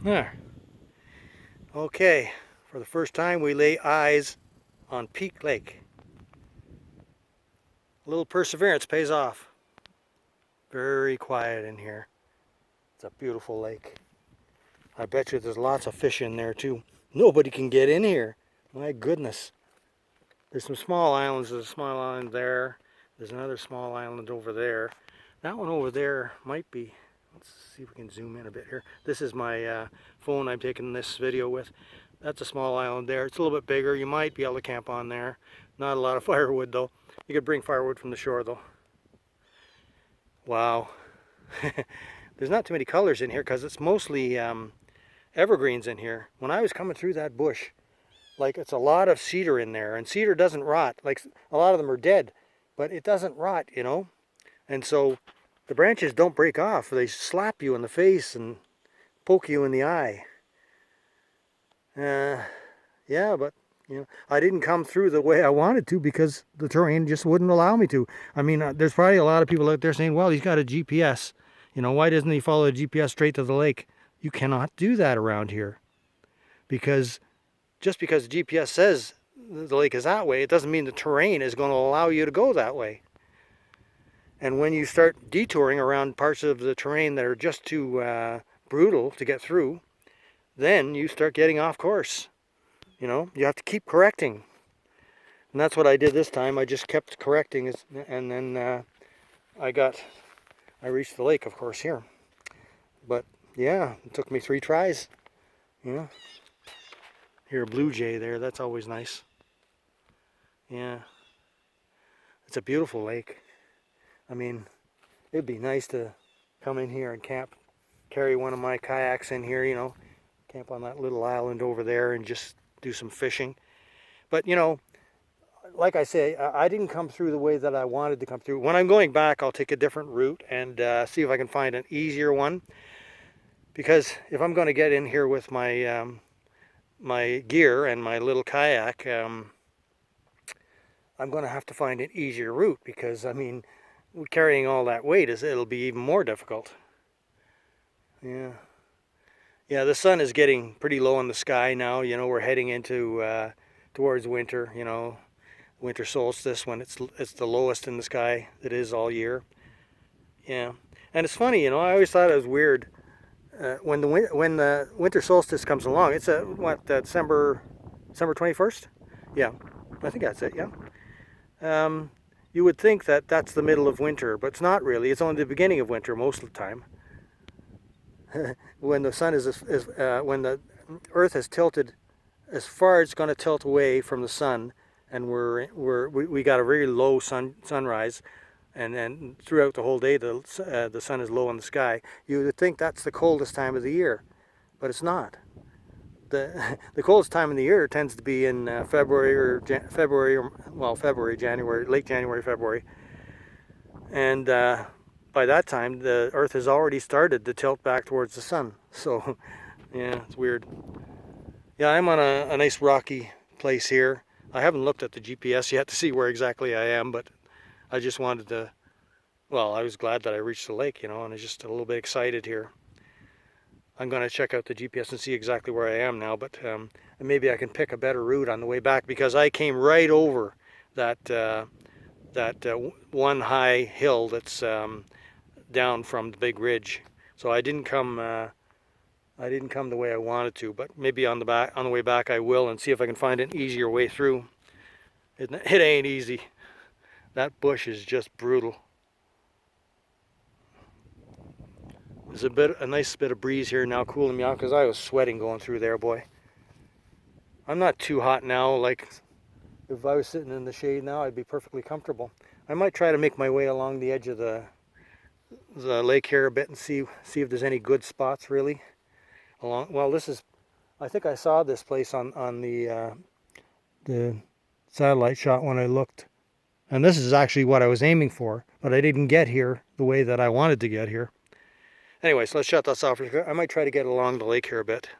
There. Okay, for the first time we lay eyes on Peak Lake. A little perseverance pays off. Very quiet in here. It's a beautiful lake. I bet you there's lots of fish in there too. Nobody can get in here. My goodness. There's some small islands. There's a small island there. There's another small island over there. That one over there might be, let's see if we can zoom in a bit here. This is my phone I'm taking this video with. That's a small island there. It's a little bit bigger. You might be able to camp on there. Not a lot of firewood though. You could bring firewood from the shore though. Wow. There's not too many colors in here because it's mostly evergreens in here. When I was coming through that bush, like it's a lot of cedar in there, and cedar doesn't rot. Like a lot of them are dead, but it doesn't rot, you know. And so the branches don't break off. They slap you in the face and poke you in the eye. Yeah, but you know, I didn't come through the way I wanted to because the terrain just wouldn't allow me to. I mean, there's probably a lot of people out there saying, well, he's got a GPS. You know, why doesn't he follow the GPS straight to the lake? You cannot do that around here. Because just because the GPS says the lake is that way, it doesn't mean the terrain is going to allow you to go that way. And when you start detouring around parts of the terrain that are just too brutal to get through, then you start getting off course. You know, you have to keep correcting. And that's what I did this time. I just kept correcting, and then I reached the lake, of course, here. But yeah, it took me 3 tries. You know, hear a blue jay there. That's always nice. Yeah, it's a beautiful lake. I mean, it'd be nice to come in here and camp, carry one of my kayaks in here, you know, camp on that little island over there and just do some fishing. But you know, like I say, I didn't come through the way that I wanted to come through. When I'm going back, I'll take a different route and see if I can find an easier one. Because if I'm going to get in here with my my gear and my little kayak, I'm going to have to find an easier route. Because I mean, carrying all that weight it'll be even more difficult. Yeah. Yeah, the sun is getting pretty low in the sky now. You know, we're heading into towards winter. You know, winter solstice when it's the lowest in the sky it is all year. Yeah, and it's funny. You know, I always thought it was weird when the winter solstice comes along. It's December 21st. Yeah, I think that's it. Yeah. You would think that that's the middle of winter, but it's not really. It's only the beginning of winter most of the time. When the sun when the Earth has tilted as far as it's going to tilt away from the sun, and we got a very low sunrise, and then throughout the whole day the sun is low in the sky. You would think that's the coldest time of the year, but it's not. The coldest time of the year tends to be in February, January, late January, February, and by that time, the Earth has already started to tilt back towards the sun. So, yeah, it's weird. Yeah, I'm on a nice rocky place here. I haven't looked at the GPS yet to see where exactly I am, but I just wanted to, well, I was glad that I reached the lake, you know, and I'm just a little bit excited here. I'm going to check out the GPS and see exactly where I am now, but maybe I can pick a better route on the way back, because I came right over that one high hill that's down from the big ridge. So I didn't come the way I wanted to, but maybe on the way back I will, and see if I can find an easier way through. It ain't easy. That bush is just brutal. There's a nice bit of breeze here now, cooling me off, because I was sweating going through there, boy. I'm not too hot now. Like if I was sitting in the shade now, I'd be perfectly comfortable. I might try to make my way along the edge of the lake here a bit and see if there's any good spots really along. Well, I think I saw this place on the satellite shot when I looked, and this is actually what I was aiming for, but I didn't get here the way that I wanted to get here. Anyways, let's shut this off. I might try to get along the lake here a bit.